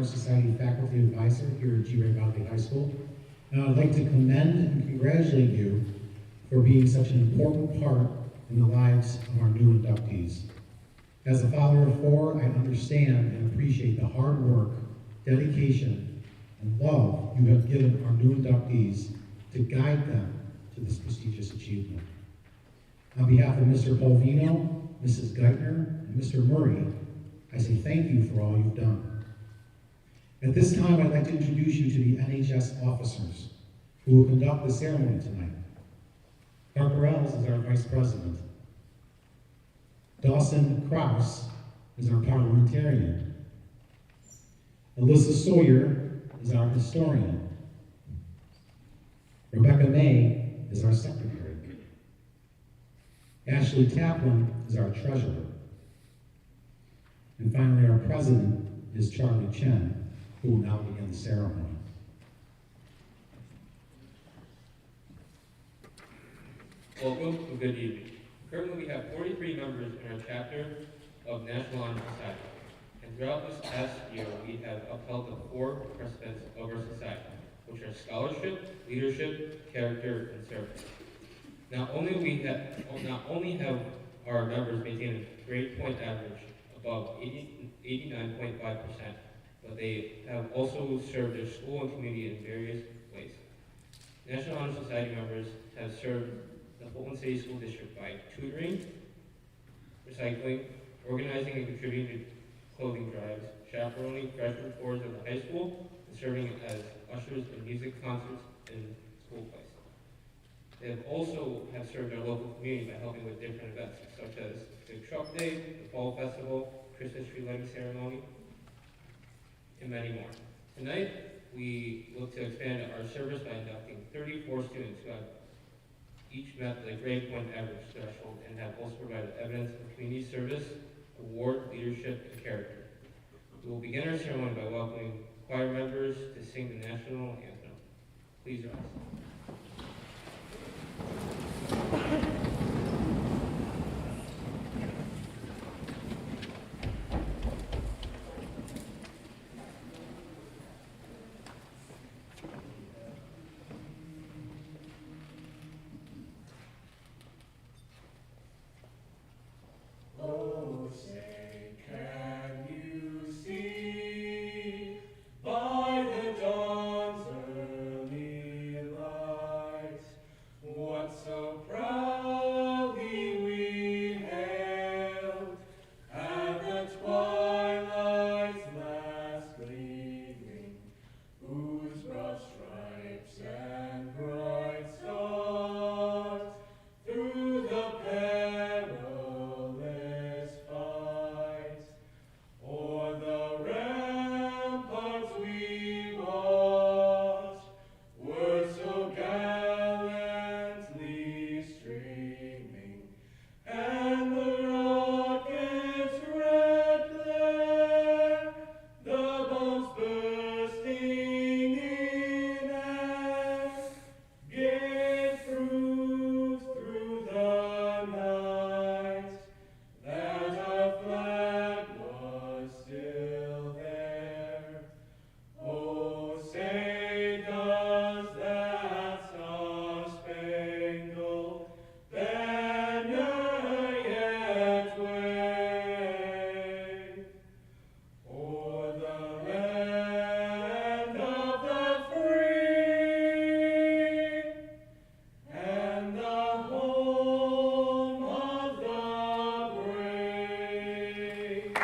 Society Faculty Advisor here at G. Ray Valley High School. And I'd like to commend and congratulate you for being such an important part in the lives of our new inductees. As a father of four, I understand and appreciate the hard work, dedication, and love you have given our new inductees to guide them to this prestigious achievement. On behalf of Mr. Polvino, Mrs. Geithner, and Mr. Murray, I say thank you for all you've done. At this time, I'd like to introduce you to the NHS officers who will conduct the ceremony tonight. Parker Ells is our Vice President. Dawson Krause is our parliamentarian. Alyssa Sawyer is our historian. Rebecca May is our secretary. Ashley Taplin is our treasurer. And finally, our president is Charlie Chen, who will now begin the ceremony. Welcome and good evening. Currently, we have 43 members in our chapter of National Honor Society. And throughout this past year, we have upheld the 4 precedents of our society, which are scholarship, leadership, character, and service. Not only have our members maintained a grade point average above 89.5%, but they have also served their school and community in various ways. National Honor Society members have served the Fulton City School District by tutoring, recycling, organizing and contributing to clothing drives, chaperoning freshman tours of the high school, and serving as ushers in music concerts and school plays. They have also served our local community by helping with different events, such as Big Truck Day, the Fall Festival, Christmas tree lighting ceremony, and many more. Tonight, we look to expand our service by inducting 34 students who have each met the grade point average threshold and have also provided evidence of community service, award, leadership, and character. We will begin our ceremony by welcoming choir members to sing the national anthem. Please rise. Oh, say, can you see by the dawn's early light what so proudly we hailed at the twilight's last gleaming, whose broad stripes and bright stars through the perilous fight o'er the ramparts we watched were so gallantly streaming, and the rocket's red glare, the bombs bursting in air, gave proof through the night that our flag was still there. Oh, say does that star-spangled banner yet wave o'er the land of the free and the home of the brave?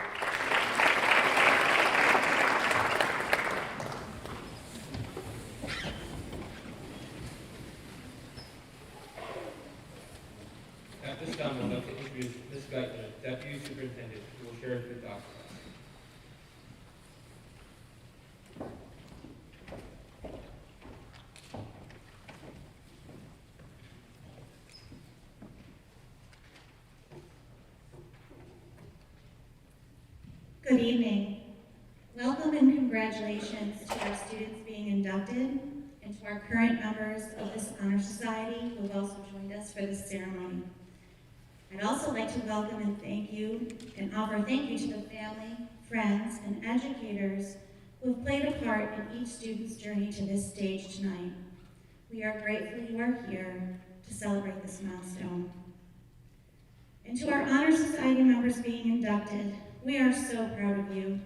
At this time, I would like to introduce Ms. Geithner, Deputy Superintendent, who will share a few thoughts. Good evening. Welcome and congratulations to our students being inducted and to our current members of this Honor Society who have also joined us for this ceremony. I'd also like to welcome and thank you and offer thank you to the family, friends, and educators who have played a part in each student's journey to this stage tonight. We are grateful you are here to celebrate this milestone. And to our Honor Society members being inducted, we are so proud of you.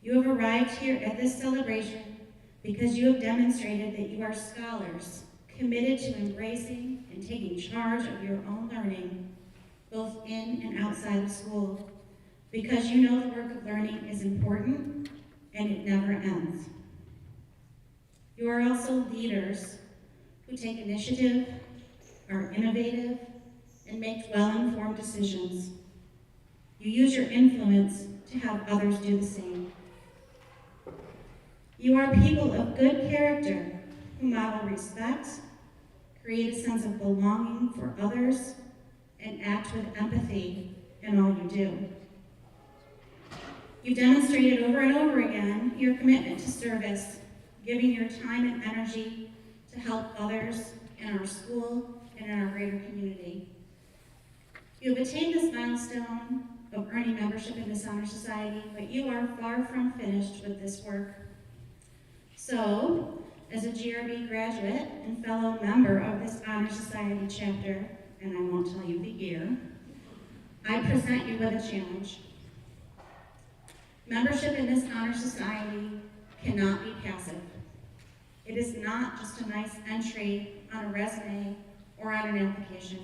You have arrived here at this celebration because you have demonstrated that you are scholars, committed to embracing and taking charge of your own learning, both in and outside of school, because you know the work of learning is important and it never ends. You are also leaders who take initiative, are innovative, and make well-informed decisions. You use your influence to have others do the same. You are people of good character who model respect, create a sense of belonging for others, and act with empathy in all you do. You've demonstrated over and over again your commitment to service, giving your time and energy to help others in our school and in our greater community. You have attained this milestone of earning membership in this honor society, but you are far from finished with this work. So, as a GRB graduate and fellow member of this honor society chapter, and I won't tell you the year, I present you with a challenge. Membership in this honor society cannot be passive. It is not just a nice entry on a resume or on an application.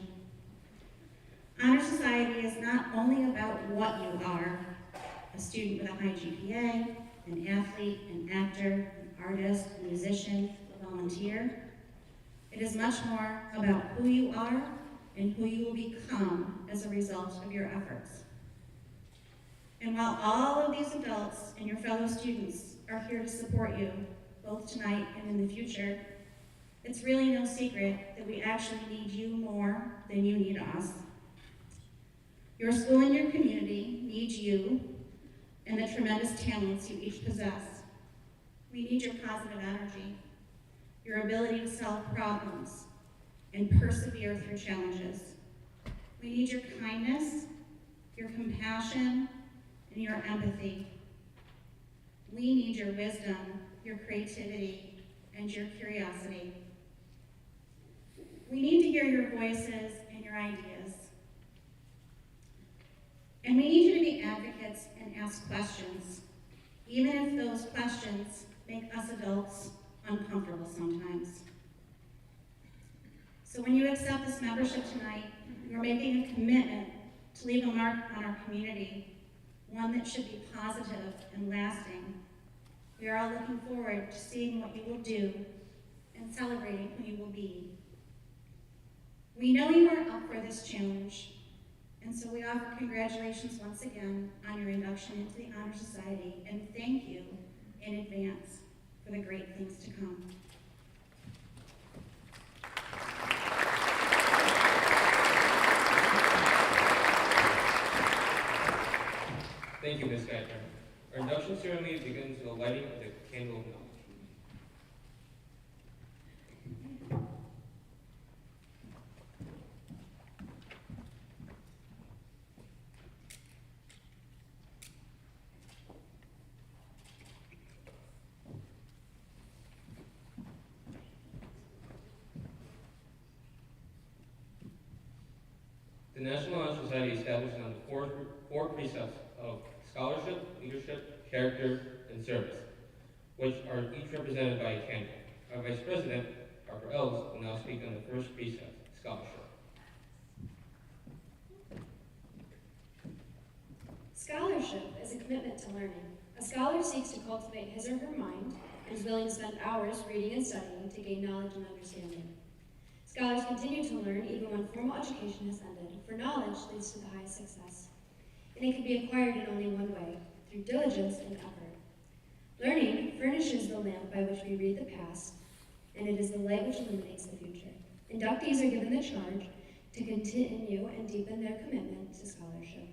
Honor Society is not only about what you are, a student with a high GPA, an athlete, an actor, an artist, a musician, a volunteer. It is much more about who you are and who you will become as a result of your efforts. And while all of these adults and your fellow students are here to support you, both tonight and in the future, it's really no secret that we actually need you more than you need us. Your school and your community needs you and the tremendous talents you each possess. We need your positive energy, your ability to solve problems, and persevere through challenges. We need your kindness, your compassion, and your empathy. We need your wisdom, your creativity, and your curiosity. We need to hear your voices and your ideas. And we need you to be advocates and ask questions, even if those questions make us adults uncomfortable sometimes. So when you accept this membership tonight, you're making a commitment to leave a mark on our community, one that should be positive and lasting. We are all looking forward to seeing what you will do and celebrating who you will be. We know you are up for this challenge, and so we offer congratulations once again on your induction into the Honor Society, and thank you in advance for the great things to come. Thank you, Ms. Geiger. Our induction ceremony begins with the lighting of the candle of knowledge. The National Honor Society establishes on the four precepts of scholarship, leadership, character, and service, which are each represented by a candidate. Our Vice President, Dr. Ells, will now speak on the first precept, scholarship. Scholarship is a commitment to learning. A scholar seeks to cultivate his or her mind and is willing to spend hours reading and studying to gain knowledge and understanding. Scholars continue to learn even when formal education has ended, for knowledge leads to the highest success. And it can be acquired in only one way, through diligence and effort. Learning furnishes the lamp by which we read the past, and it is the light which illuminates the future. Inductees are given the charge to continue and deepen their commitment to scholarship.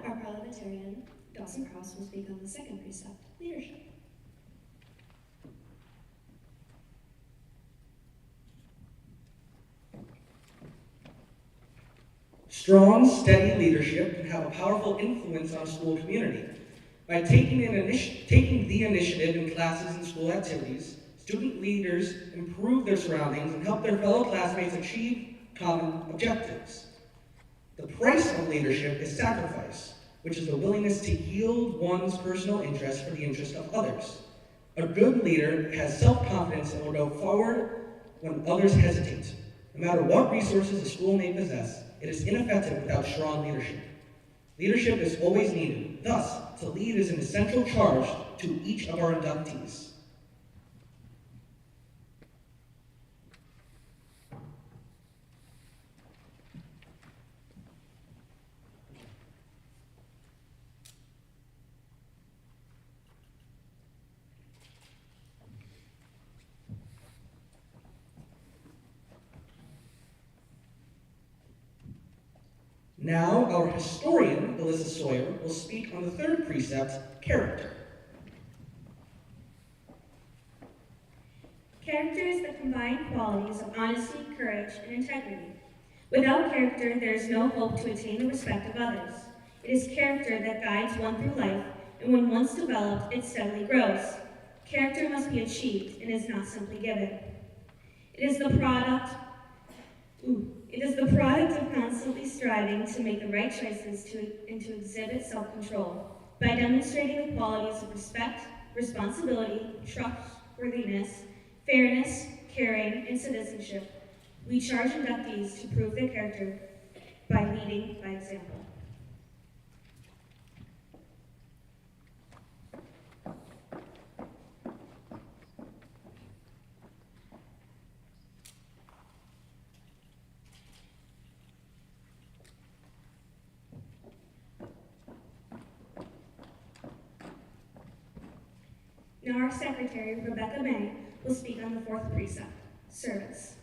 our parliamentarian, Dawson Cross, will speak on the second precept, leadership. Strong, steady leadership can have a powerful influence on a school community. By taking the initiative in classes and school activities, student leaders improve their surroundings and help their fellow classmates achieve common objectives. The price of leadership is sacrifice, which is the willingness to yield one's personal interest for the interest of others. A good leader has self-confidence and will go forward when others hesitate. No matter what resources a school may possess, it is ineffective without strong leadership. Leadership is always needed. Thus, to lead is an essential charge to each of our inductees. Now, our historian, Alyssa Sawyer, will speak on the third precept, character. Character is the combined qualities of honesty, courage, and integrity. Without character, there is no hope to attain the respect of others. It is character that guides one through life, and when once developed, it steadily grows. Character must be achieved and is not simply given. It is the product of constantly striving to make the right choices and to exhibit self-control. By demonstrating the qualities of respect, responsibility, trustworthiness, fairness, caring, and citizenship, we charge inductees to prove their character by leading by example. Now our secretary, Rebecca May, will speak on the fourth precept, service.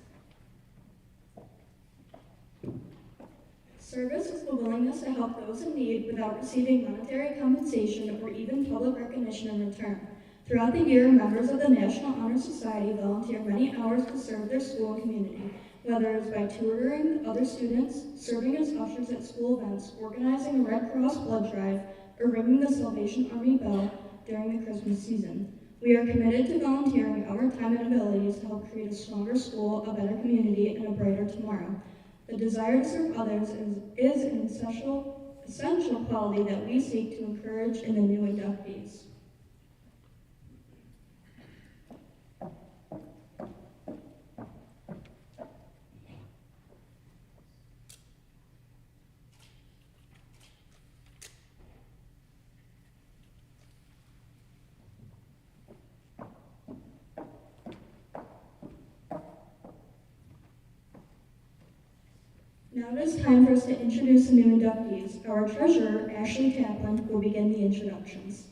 Service is the willingness to help those in need without receiving monetary compensation or even public recognition in return. Throughout the year, members of the National Honor Society volunteer many hours to serve their school and community, whether it is by tutoring other students, serving as ushers at school events, organizing a Red Cross blood drive, or ringing the Salvation Army bell during the Christmas season. We are committed to volunteering our time and abilities to help create a stronger school, a better community, and a brighter tomorrow. The desire to serve others is an essential quality that we seek to encourage in the new inductees. Now it is time for us to introduce the new inductees. Our treasurer, Ashley Taplin, will begin the introductions.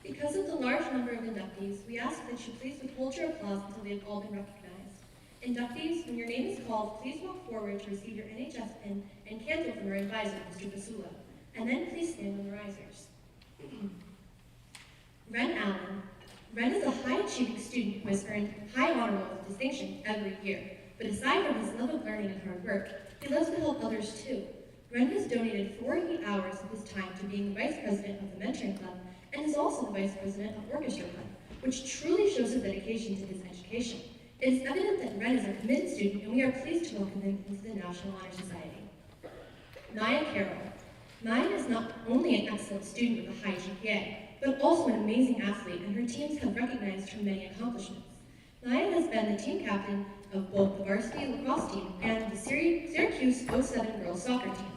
Because of the large number of inductees, we ask that you please withhold your applause until they have all been recognized. Inductees, when your name is called, please walk forward to receive your NHS pin and cantle from our advisor, Mr. Basula, and then please stand on the risers. Ren Allen. Ren is a high-achieving student who has earned high honor roll with distinction every year. But aside from his love of learning and hard work, he loves to help others too. Ren has donated 48 hours of his time to being the vice president of the Mentoring Club and is also the vice president of Orchestra Club, which truly shows his dedication to his education. It is evident that Ren is a committed student, and we are pleased to welcome him into the National Honor Society. Naya Carroll. Naya is not only an excellent student with a high GPA, but also an amazing athlete, and her teams have recognized her many accomplishments. Naya has been the team captain of both the varsity lacrosse team and the Syracuse 07 girls soccer team.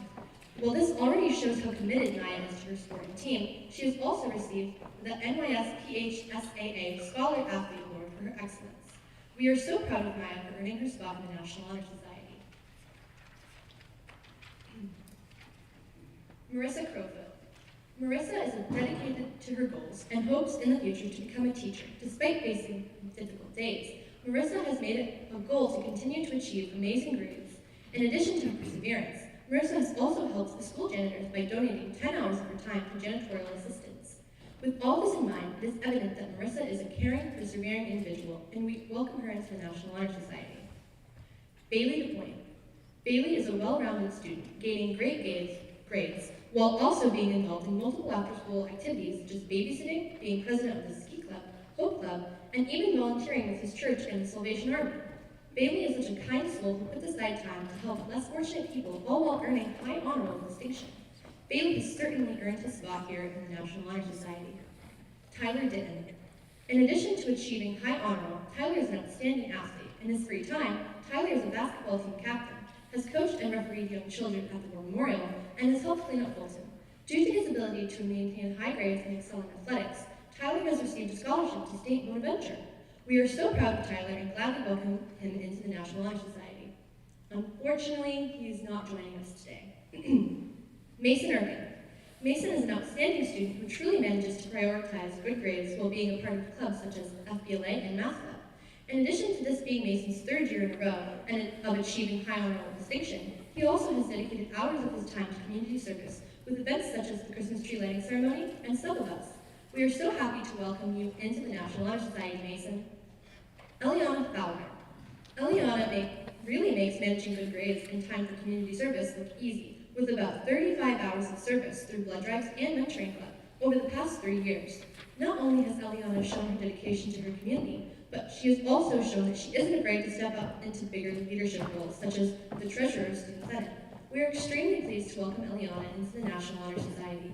While this already shows how committed Naya is to her sport and team, she has also received the NYS-PHSAA Scholar Athlete Award for her excellence. We are so proud of Naya for earning her spot in the National Honor Society. Marissa Crowfoot. Marissa is dedicated to her goals and hopes in the future to become a teacher. Despite facing difficult days, Marissa has made it a goal to continue to achieve amazing grades In addition to her perseverance, Marissa has also helped the school janitors by donating 10 hours of her time to janitorial assistance. With all this in mind, it is evident that Marissa is a caring, persevering individual, and we welcome her into the National Honor Society. Bailey DePoint. Bailey is a well-rounded student, gaining great grades, while also being involved in multiple after-school activities such as babysitting, being president of the Ski Club, Hope Club, and even volunteering with his church and the Salvation Army. Bailey is such a kind soul who puts aside time to help less fortunate people, all while earning high honor roll distinction. Bailey has certainly earned his spot here in the National Honor Society. Tyler Ditton. In addition to achieving high honor roll, Tyler is an outstanding athlete. In his free time, Tyler is a basketball team captain, has coached and refereed young children at the War Memorial, and has helped clean up Fulton. Due to his ability to maintain high grades and excel in athletics, Tyler has received a scholarship to State Bonaventure. We are so proud of Tyler and gladly welcome him into the National Honor Society. Unfortunately, he is not joining us today. Mason Erkin. Mason is an outstanding student who truly manages to prioritize good grades while being a part of clubs such as FBLA and Math Club. In addition to this being Mason's third year in a row and of achieving high honor roll distinction, he also has dedicated hours of his time to community service with events such as the Christmas tree lighting ceremony and Sub of Us. We are so happy to welcome you into the National Honor Society, Mason. Eliana Fowler. Eliana really makes managing good grades and time for community service look easy, with about 35 hours of service through blood drives and mentoring club over the past 3 years. Not only has Eliana shown her dedication to her community, but she has also shown that she isn't afraid to step up into bigger leadership roles, such as the treasurer of Student Senate. We are extremely pleased to welcome Eliana into the National Honor Society.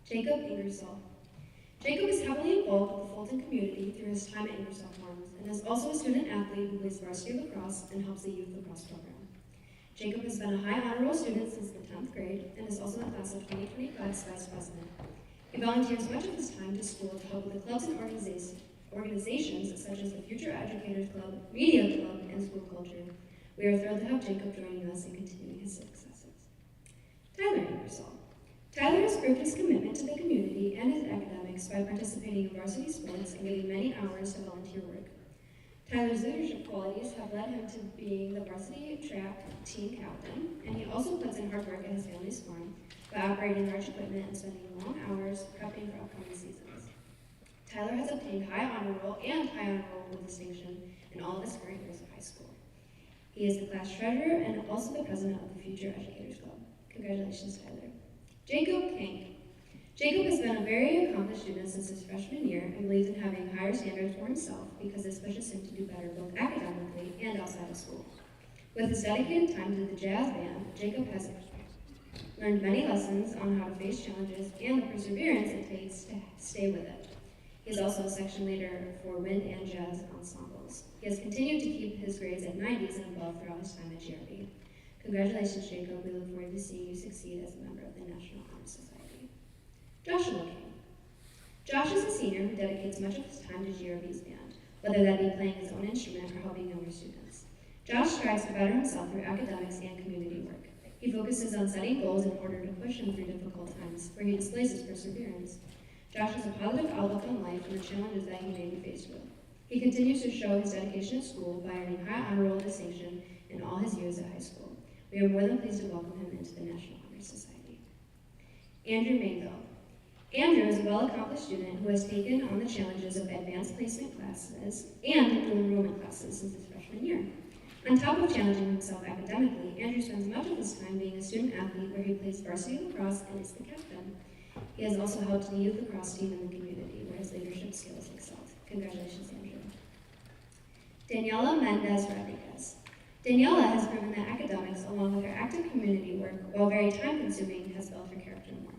Jacob Ingersoll. Jacob is heavily involved with the Fulton community through his time at Ingersoll Farms and is also a student athlete who plays varsity lacrosse and helps the youth lacrosse program. Jacob has been a high honor roll student since the 10th grade and is also the class of 2025's vice president. He volunteers much of his time to school to help with the clubs and organizations such as the Future Educators Club, Media Club, and School Culture. We are thrilled to have Jacob joining us and continuing his successes. Tyler Ingersoll. Tyler has proved his commitment to the community and his academics by participating in varsity sports and giving many hours to volunteer work. Tyler's leadership qualities have led him to being the varsity track team captain, and he also puts in hard work at his family's farm by operating large equipment and spending long hours prepping for upcoming seasons. Tyler has obtained high honor roll and high honor roll with distinction in all of his current years of high school. He is the class treasurer and also the president of the Future Educators Club. Congratulations, Tyler. Jacob King. Jacob has been a very accomplished student since his freshman year and believes in having higher standards for himself because this pushes him to do better both academically and outside of school. With his dedicated time to the jazz band, Jacob has learned many lessons on how to face challenges and the perseverance it takes to stay with it. He is also a section leader for wind and jazz ensembles. He has continued to keep his grades at 90s and above throughout his time at GRB. Congratulations, Jacob. We look forward to seeing you succeed as a member of the National Honor Society. Joshua King. Josh is a senior who dedicates much of his time to GRB's band, whether that be playing his own instrument or helping younger students. Josh strives to better himself through academics and community work. He focuses on setting goals in order to push him through difficult times, where he displays his perseverance. Josh has a positive outlook on life and the challenges that he may be faced with. He continues to show his dedication at school by earning high honor roll distinction in all his years at high school. We are more than pleased to welcome him into the National Honor Society. Andrew Mainville. Andrew is a well-accomplished student who has taken on the challenges of advanced placement classes and dual enrollment classes since his freshman year. On top of challenging himself academically, Andrew spends much of his time being a student athlete where he plays varsity lacrosse and is the captain. He has also helped the youth lacrosse team in the community where his leadership skills excelled. Congratulations, Andrew. Daniela Mendez Rodriguez. Daniela has proven that academics, along with her active community work, while very time-consuming, has built her character more.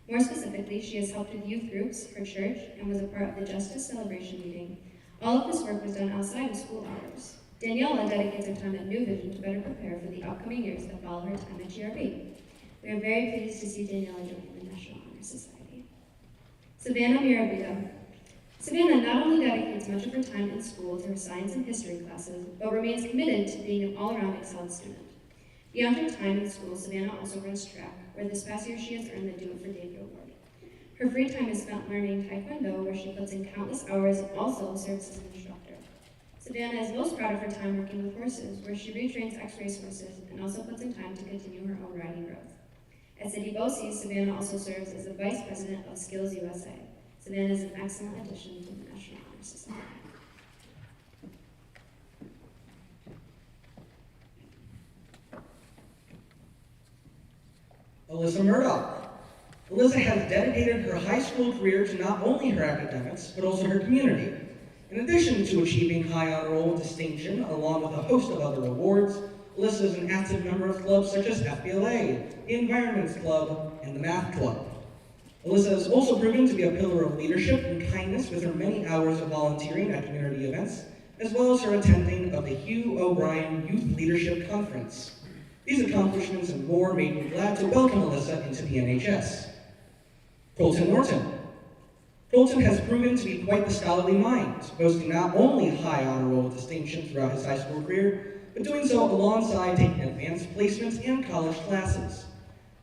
More specifically, she has helped with youth groups, her church, and was a part of the Justice Celebration meeting. All of this work was done outside of school hours. Daniela dedicates her time at New Vision to better prepare for the upcoming years that follow her time at GRB. We are very pleased to see Daniela joining the National Honor Society. Savannah Mirabito. Savannah not only dedicates much of her time in school to her science and history classes, but remains committed to being an all-around excellent student. Beyond her time in school, Savannah also runs track, where this past year she has earned the Do It for David Award. Her free time is spent learning Taekwondo, where she puts in countless hours and also serves as an instructor. Savannah is most proud of her time working with horses, where she retrains ex-race horses and also puts in time to continue her own riding growth. At City BOCES, Savannah also serves as the Vice President of Skills USA. Savannah is an excellent addition to the National Honor Society. Alyssa Murdoch. Alyssa has dedicated her high school career to not only her academics, but also her community. In addition to achieving high honor roll distinction, along with a host of other awards, Alyssa is an active member of clubs such as FBLA, the Environments Club, and the Math Club. Alyssa has also proven to be a pillar of leadership and kindness with her many hours of volunteering at community events, as well as her attending of the Hugh O'Brien Youth Leadership Conference. These accomplishments and more made me glad to welcome Alyssa into the NHS. Colton Norton. Colton has proven to be quite the scholarly mind, boasting not only high honor roll distinction throughout his high school career, but doing so alongside taking advanced placements and college classes.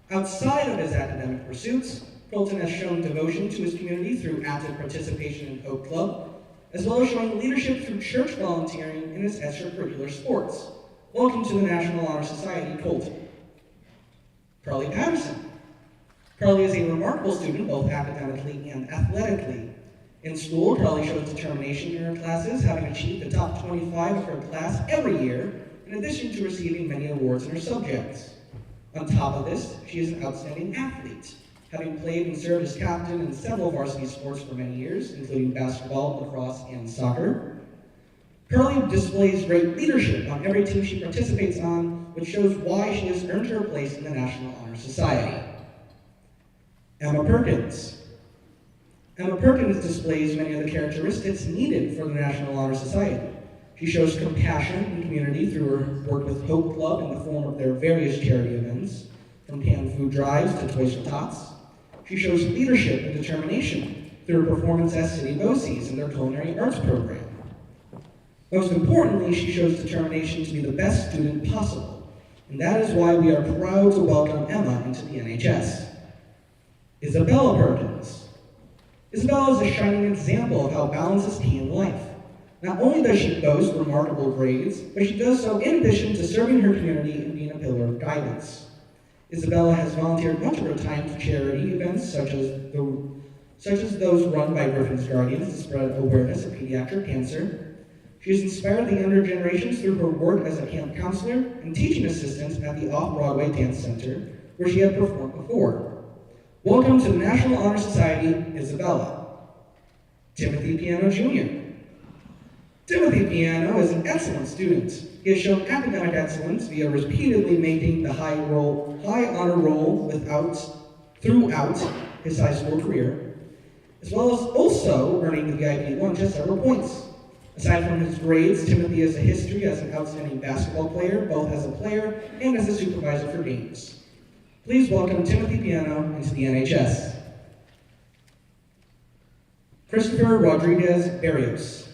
Outside of his academic pursuits, Colton has shown devotion to his community through active participation in Oak Club, as well as showing leadership through church volunteering in his extracurricular sports. Welcome to the National Honor Society, Colton. Carly Patterson. Carly is a remarkable student, both academically and athletically. In school, Carly shows determination in her classes, having achieved the top 25 of her class every year, in addition to receiving many awards in her subjects. On top of this, she is an outstanding athlete, having played and served as captain in several varsity sports for many years, including basketball, lacrosse, and soccer. Carly displays great leadership on every team she participates on, which shows why she has earned her place in the National Honor Society. Emma Perkins. Emma Perkins displays many of the characteristics needed for the National Honor Society. She shows compassion and community through her work with Hope Club in the form of their various charity events, from canned food drives to Toys for Tots. She shows leadership and determination through her performance at City BOCES and their culinary arts program. Most importantly, she shows determination to be the best student possible, and that is why we are proud to welcome Emma into the NHS. Isabella Perkins. Isabella is a shining example of how balance is key in life. Not only does she boast remarkable grades, but she does so in addition to serving her community and being a pillar of guidance. Isabella has volunteered much of her time for charity events such as those run by Griffin's Guardians to spread awareness of pediatric cancer. She has inspired the younger generations through her work as a camp counselor and teaching assistant at the Off-Broadway Dance Center, where she had performed before. Welcome to the National Honor Society, Isabella. Timothy Piano Jr. Timothy Piano is an excellent student. He has shown academic excellence via repeatedly making the high honor roll throughout his high school career, as well as also earning the VIP lunch at several points. Aside from his grades, Timothy has a history as an outstanding basketball player, both as a player and as a supervisor for games. Please welcome Timothy Piano into the NHS. Christopher Rodriguez Barrios.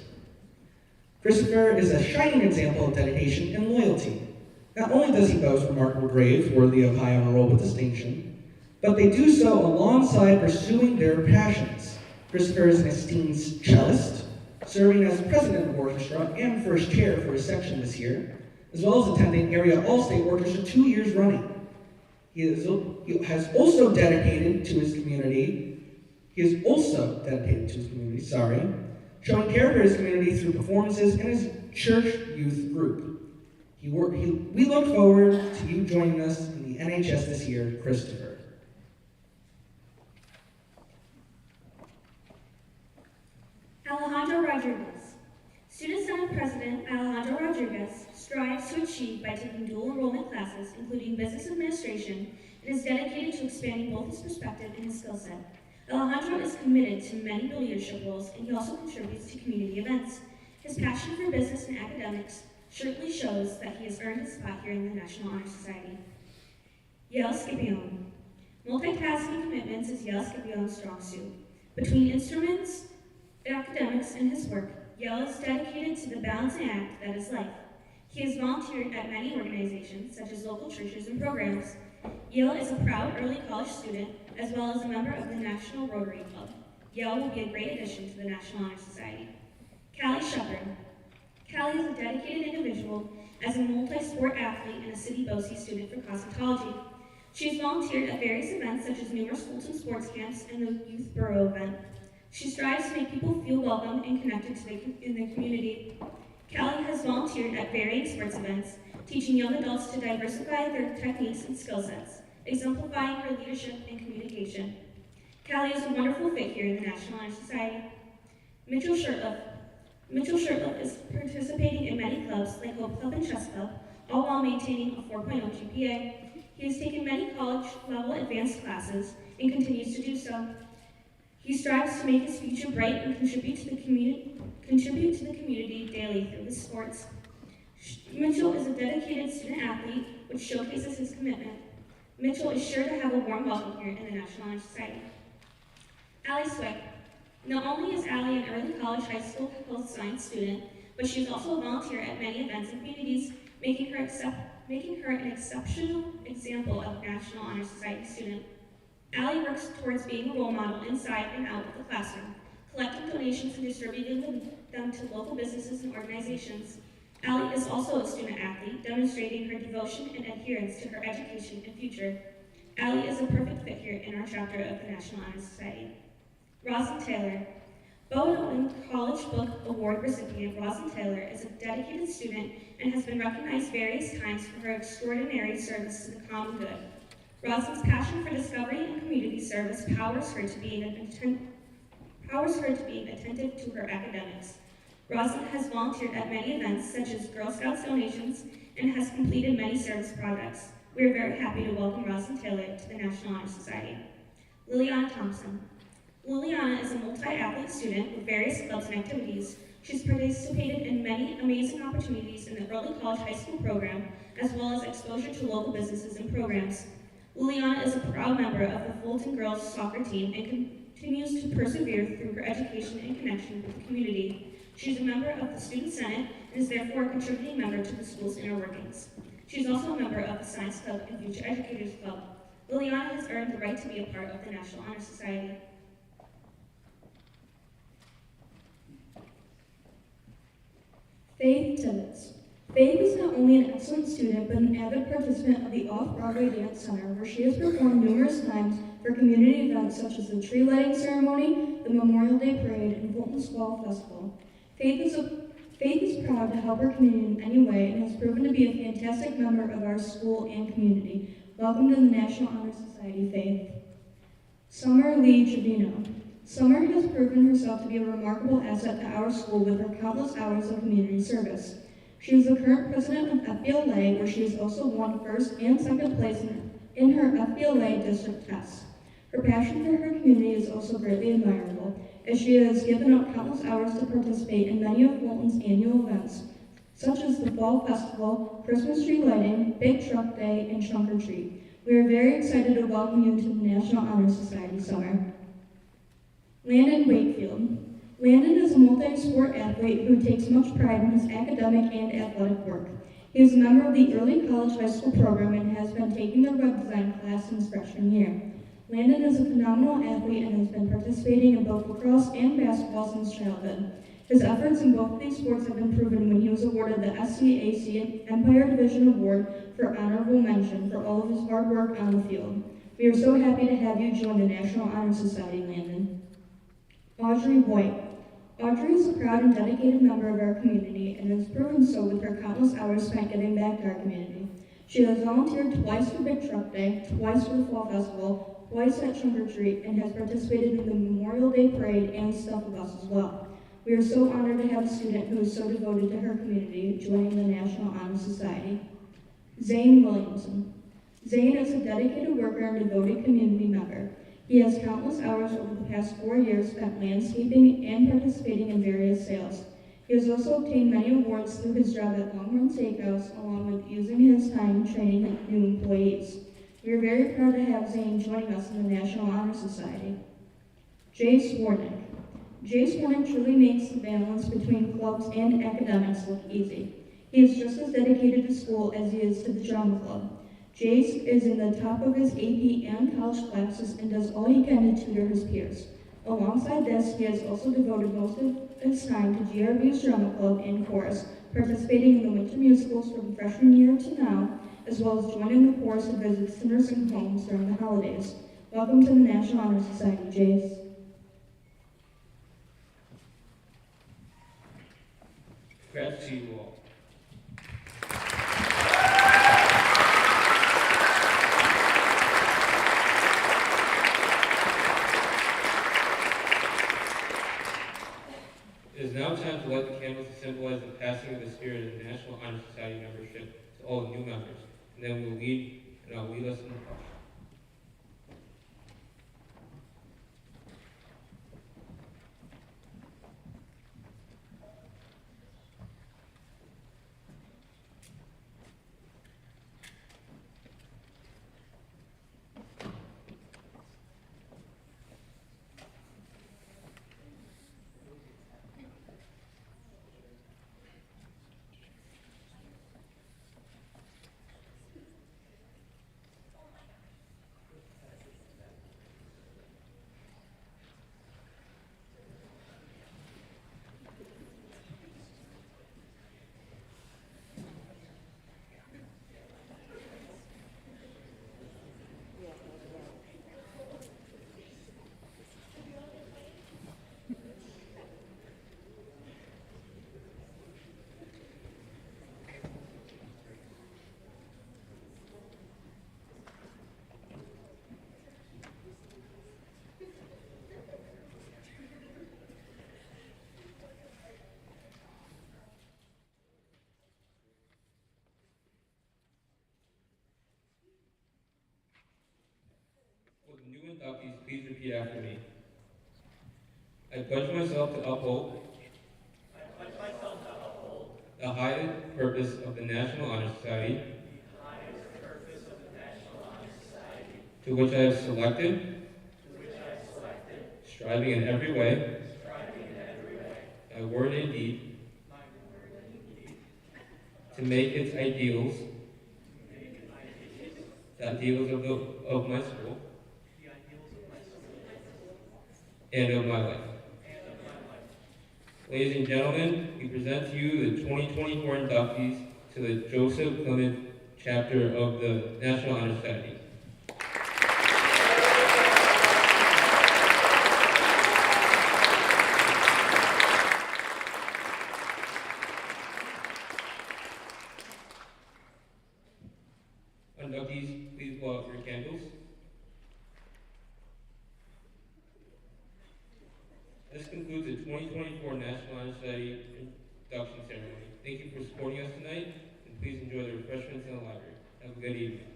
Christopher is a shining example of dedication and loyalty. Not only does he boast remarkable grades worthy of high honor roll with distinction, but they do so alongside pursuing their passions. Christopher is an esteemed cellist, serving as president of orchestra and first chair for his section this year, as well as attending area all-state orchestra 2 years running. He has also dedicated to his community, showing care for his community through performances in his church youth group. We look forward to you joining us in the NHS this year, Christopher. Alejandro Rodriguez. Student Senate President Alejandro Rodriguez strives to achieve by taking dual enrollment classes, including business administration, and is dedicated to expanding both his perspective and his skill set. Alejandro is committed to many leadership roles, and he also contributes to community events. His passion for business and academics certainly shows that he has earned his spot here in the National Honor Society. Yael Scipion. Multitasking commitments is Yael Scipion's strong suit. Between instruments, academics, and his work, Yael is dedicated to the balancing act that is life. He has volunteered at many organizations, such as local churches and programs. Yale is a proud early college student, as well as a member of the National Rotary Club. Yale will be a great addition to the National Honor Society. Callie Shepard. Callie is a dedicated individual as a multi-sport athlete and a City BOCES student for cosmetology. She has volunteered at various events such as numerous Fulton sports camps and the Youth Borough event. She strives to make people feel welcome and connected in the community. Callie has volunteered at varying sports events, teaching young adults to diversify their techniques and skill sets, exemplifying her leadership and communication. Callie is a wonderful fit here in the National Honor Society. Mitchell Shurtleff. Mitchell Shurtleff is participating in many clubs like Hope Club and Chess Club, all while maintaining a 4.0 GPA. He has taken many college-level advanced classes and continues to do so. He strives to make his future bright and contribute to the community daily through his sports. Mitchell is a dedicated student athlete, which showcases his commitment. Mitchell is sure to have a warm welcome here in the National Honor Society. Allie Swick. Not only is Allie an early college high school health science student, but she is also a volunteer at many events and communities, making her an exceptional example of National Honor Society student. Allie works towards being a role model inside and out of the classroom, collecting donations and distributing them to local businesses and organizations. Allie is also a student athlete, demonstrating her devotion and adherence to her education and future. Allie is a perfect fit here in our chapter of the National Honor Society. Rosin Taylor. Bowen Owen College Book Award recipient Rosin Taylor is a dedicated student and has been recognized various times for her extraordinary service to the common good. Rosin's passion for discovery and community service powers her to being attentive to her academics. Rosin has volunteered at many events such as Girl Scouts donations and has completed many service projects. We are very happy to welcome Rosin Taylor to the National Honor Society. Liliana Thompson. Liliana is a multi-athlete student with various clubs and activities. She's participated in many amazing opportunities in the early college high school program, as well as exposure to local businesses and programs. Liliana is a proud member of the Fulton girls soccer team and continues to persevere through her education and connection with the community. She's a member of the Student Senate and is therefore a contributing member to the school's inner workings. She's also a member of the Science Club and Future Educators Club. Liliana has earned the right to be a part of the National Honor Society. Faith Tibbetts. Faith is not only an excellent student, but an avid participant of the Off-Broadway Dance Center, where she has performed numerous times for community events such as the tree lighting ceremony, the Memorial Day Parade, and Fulton's Fall Festival. Faith is proud to help her community in any way and has proven to be a fantastic member of our school and community. Welcome to the National Honor Society, Faith. Summer Lee Trevino. Summer has proven herself to be a remarkable asset to our school with her countless hours of community service. She is the current president of FBLA, where she has also won first and second place in her FBLA district tests. Her passion for her community is also greatly admirable, as she has given up countless hours to participate in many of Fulton's annual events, such as the Fall Festival, Christmas tree lighting, Big Truck Day, and Trunk or Treat. We are very excited to welcome you to the National Honor Society Summer. Landon Wakefield. Landon is a multi-sport athlete who takes much pride in his academic and athletic work. He is a member of the early college high school program and has been taking the web design class since freshman year. Landon is a phenomenal athlete and has been participating in both lacrosse and basketball since childhood. His efforts in both of these sports have been proven when he was awarded the SCAC Empire Division Award for honorable mention for all of his hard work on the field. We are so happy to have you join the National Honor Society, Landon. Audrey White. Audrey is a proud and dedicated member of our community and has proven so with her countless hours spent giving back to our community. She has volunteered twice for Big Truck Day, twice for the Fall Festival, twice at Trunk or Treat, and has participated in the Memorial Day Parade and Stuff with us as well. We are so honored to have a student who is so devoted to her community joining the National Honor Society. Zane Williamson. Zane is a dedicated worker and devoted community member. He has countless hours over the past 4 years spent landscaping and participating in various sales. He has also obtained many awards through his job at Longhorn Steakhouse, along with using his time training new employees. We are very proud to have Zane joining us in the National Honor Society. Jay Swarnick. Jay Swarnick truly makes the balance between clubs and academics look easy. He is just as dedicated to school as he is to the drama club. Jace is in the top of his AP and college classes and does all he can to tutor his peers. Alongside this, he has also devoted most of his time to GRB's drama club and chorus, participating in the winter musicals from freshman year to now, as well as joining the chorus that visits the nursing homes during the holidays. Welcome to the National Honor Society, Jace. Congrats to you all. It is now time to light the candles to symbolize the passing of the spirit of the National Honor Society membership to all the new members, and then we'll lead us in the pledge. Will the new inductees please repeat after me? I pledge myself to uphold the highest purpose of the National Honor Society to which I have selected, striving in every way, by word and deed, to make its ideals the ideals of my school and of my life. Ladies and gentlemen, we present to you the 2024 inductees to the Joseph Clement chapter of the National Honor Society. Inductees, please blow out your candles. This concludes the 2024 National Honor Society induction ceremony. Thank you for supporting us tonight, and please enjoy the refreshments in the library. Have a good evening.